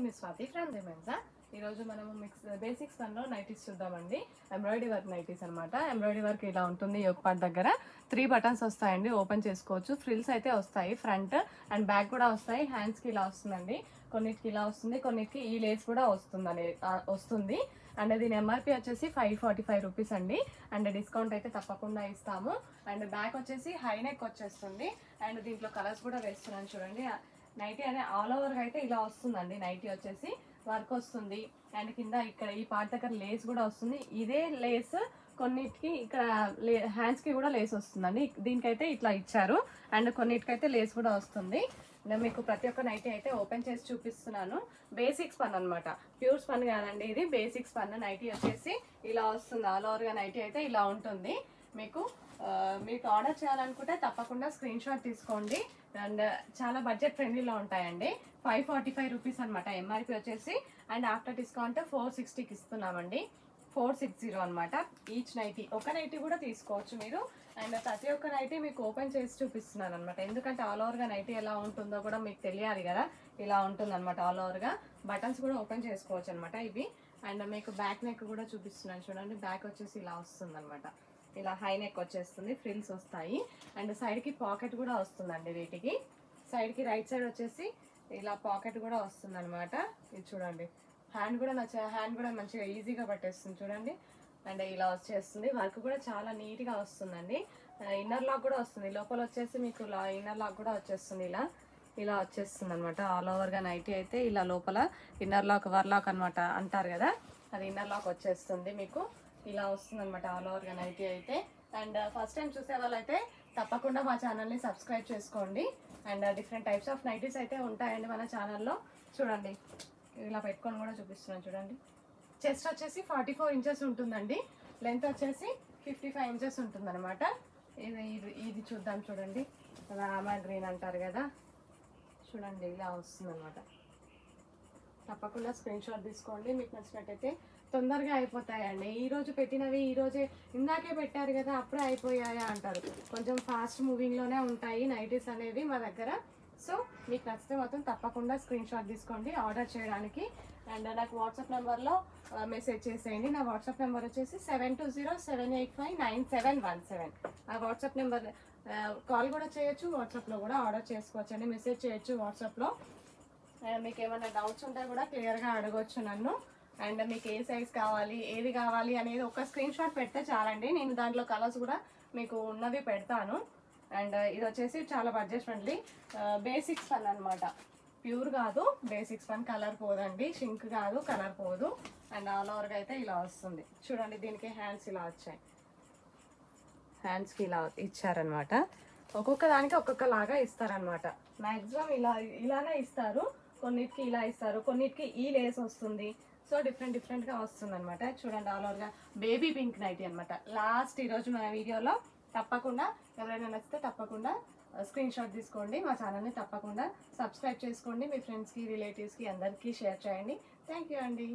నేను మీ స్వాతి ఫ్రమ్ రిమెన్సా. ఈరోజు మనము బేసిక్స్ వన్లో నైటీస్ చూద్దామండి. ఎంబ్రాయిడరీ వర్క్ నైటీస్ అనమాట. ఎంబ్రాయిడరీ వర్క్ ఇలా ఉంటుంది. యోక్ పార్ట్ దగ్గర 3 బటన్స్ వస్తాయండి, ఓపెన్ చేసుకోవచ్చు. ఫ్రిల్స్ అయితే వస్తాయి, ఫ్రంట్ అండ్ బ్యాక్ కూడా వస్తాయి. హ్యాండ్స్కి ఇలా వస్తుందండి, కొన్నిటికి ఇలా వస్తుంది, కొన్నిటికి ఈ లేస్ కూడా వస్తుంది. అండ్ దీని ఎంఆర్పి వచ్చేసి 545 రూపీస్ అండి. అండ్ డిస్కౌంట్ అయితే తప్పకుండా ఇస్తాము. అండ్ బ్యాక్ వచ్చేసి హై నెక్ వచ్చేస్తుంది. అండ్ దీంట్లో కలర్స్ కూడా వేస్తున్నాను చూడండి. నైటీ అనే ఆల్ ఓవర్గా అయితే ఇలా వస్తుందండి. నైటీ వచ్చేసి వర్క్ వస్తుంది. అండ్ కింద ఇక్కడ ఈ పార్ట్ దగ్గర లేస్ కూడా వస్తుంది. ఇదే లేస్ కొన్నిటికి ఇక్కడ హ్యాండ్స్కి కూడా లేస్ వస్తుందండి. దీనికైతే ఇట్లా ఇచ్చారు. అండ్ కొన్నిటికైతే లేస్ కూడా వస్తుంది. మీకు ప్రతి ఒక్క నైటీ అయితే ఓపెన్ చేసి చూపిస్తున్నాను. బేసిక్ స్పన్ అనమాట, ప్యూర్ స్పన్ కాదండి ఇది. బేసిక్ స్పన్ నైటీ వచ్చేసి ఇలా వస్తుంది. ఆల్ ఓవర్గా నైటీ అయితే ఇలా ఉంటుంది. మీకు ఆర్డర్ చేయాలనుకుంటే తప్పకుండా స్క్రీన్ షాట్ తీసుకోండి. అండ్ చాలా బడ్జెట్ ఫ్రెండ్లీలో ఉంటాయండి. 545 రూపీస్ అనమాట ఎంఆర్పి వచ్చేసి. అండ్ ఆఫ్టర్ డిస్కౌంట్ 460కి ఇస్తున్నామండి. 460 అనమాట ఈచ్ నైటీ. ఒక నైటీ కూడా తీసుకోవచ్చు మీరు. అండ్ ప్రతి ఒక్క నైటీ మీకు ఓపెన్ చేసి చూపిస్తున్నాను అనమాట. ఎందుకంటే ఆల్ ఓవర్గా నైటీ ఎలా ఉంటుందో కూడా మీకు తెలియాలి కదా. ఇలా ఉంటుంది అనమాట ఆల్ ఓవర్గా. బటన్స్ కూడా ఓపెన్ చేసుకోవచ్చు అనమాట ఇవి. అండ్ మీకు బ్యాక్ నెక్ కూడా చూపిస్తున్నాను చూడండి. బ్యాక్ వచ్చేసి ఇలా వస్తుంది అనమాట. ఇలా హై నెక్ వచ్చేస్తుంది, ఫ్రిల్స్ వస్తాయి. అండ్ సైడ్కి పాకెట్ కూడా వస్తుందండి. వీటికి సైడ్కి రైట్ సైడ్ వచ్చేసి ఇలా పాకెట్ కూడా వస్తుంది అనమాట. ఇది చూడండి. హ్యాండ్ కూడా మంచిగా ఈజీగా పట్టేస్తుంది చూడండి. అండ్ ఇలా వచ్చేస్తుంది. వర్క్ కూడా చాలా నీట్గా వస్తుందండి. ఇన్నర్ లాక్ కూడా వస్తుంది. లోపల వచ్చేసి మీకు ఇన్నర్ లాక్ కూడా వచ్చేస్తుంది. ఇలా వచ్చేస్తుంది అనమాట. ఆల్ ఓవర్గా నైటీ అయితే ఇలా లోపల ఇన్నర్ లాక్ వర్లాక్ అనమాట అంటారు కదా, అది ఇన్నర్ లాక్ వచ్చేస్తుంది. మీకు ఇలా వస్తుంది అనమాట ఆల్ ఓవర్గా నైటీ అయితే. అండ్ ఫస్ట్ టైం చూసే వాళ్ళైతే తప్పకుండా మా ఛానల్ని సబ్స్క్రైబ్ చేసుకోండి. And different types of nighties అయితే ఉంటాయండి మన ఛానల్లో. చూడండి, ఇలా పెట్టుకొని కూడా చూపిస్తున్నాను చూడండి. చెస్ట్ వచ్చేసి 44 ఇంచెస్ ఉంటుందండి. లెంత్ వచ్చేసి 55 ఇంచెస్ ఉంటుందన్నమాట. ఇది చూద్దాం చూడండి. రామా గ్రీన్ అంటారు కదా, చూడండి ఇలా వస్తుందన్నమాట. తప్పకుండా స్క్రీన్ షాట్ తీసుకోండి. మీకు నచ్చినట్టయితే తొందరగా అయిపోతాయండి. ఈరోజు పెట్టినవి ఈరోజే ఇందాకే పెట్టారు కదా అప్పుడే అయిపోయాయా అంటారు. కొంచెం ఫాస్ట్ మూవింగ్లోనే ఉంటాయి నైటీస్ అనేవి మా దగ్గర. సో మీకు నచ్చితే మాత్రం తప్పకుండా స్క్రీన్ షాట్ తీసుకోండి ఆర్డర్ చేయడానికి. అండ్ నాకు వాట్సాప్ నెంబర్లో మెసేజ్ చేసేయండి. నా వాట్సాప్ నెంబర్ వచ్చేసి 7207859717. ఆ వాట్సాప్ నెంబర్ కాల్ కూడా చేయొచ్చు, వాట్సాప్లో కూడా ఆర్డర్ చేసుకోవచ్చు అండి. మెసేజ్ చేయొచ్చు వాట్సాప్లో. మీకు ఏమైనా డౌట్స్ ఉంటే కూడా క్లియర్గా అడగవచ్చు నన్ను. అండ్ మీకు ఏ సైజ్ కావాలి, ఏది కావాలి అనేది ఒక స్క్రీన్ షాట్ పెడితే చాలండి. నేను దాంట్లో కలర్స్ కూడా మీకు ఉన్నవి పెడతాను. అండ్ ఇది వచ్చేసి చాలా బడ్జెట్ ఫ్రెండ్లీ బేసిక్స్ ఫన్ అనమాట. ప్యూర్ కాదు, బేసిక్స్ ఫన్. కలర్ పోదండి, షింక్ కాదు, కలర్ పోదు. అండ్ ఆల్ ఓవర్గా అయితే ఇలా వస్తుంది చూడండి. దీనికి హ్యాండ్స్ ఇలా వచ్చాయి, హ్యాండ్స్కి ఇలా ఇచ్చారనమాట. ఒక్కొక్క దానికి ఒక్కొక్కలాగా ఇస్తారనమాట. మ్యాక్సిమం ఇలానే ఇస్తారు. కొన్నిటికి ఇలా ఇస్తారు, కొన్నిటికి ఈ లేస్ వస్తుంది. సో డిఫరెంట్గా వస్తుంది అనమాట. చూడండి ఆల్ ఓవర్గా బేబీ పింక్ నైటీ అనమాట. లాస్ట్ ఈరోజు మన వీడియోలో తప్పకుండా ఎవరైనా నచ్చితే తప్పకుండా స్క్రీన్ షాట్ తీసుకోండి. మా ఛానల్ని తప్పకుండా సబ్స్క్రైబ్ చేసుకోండి. మీ ఫ్రెండ్స్కి, రిలేటివ్స్కి అందరికీ షేర్ చేయండి. థ్యాంక్ యూ అండి.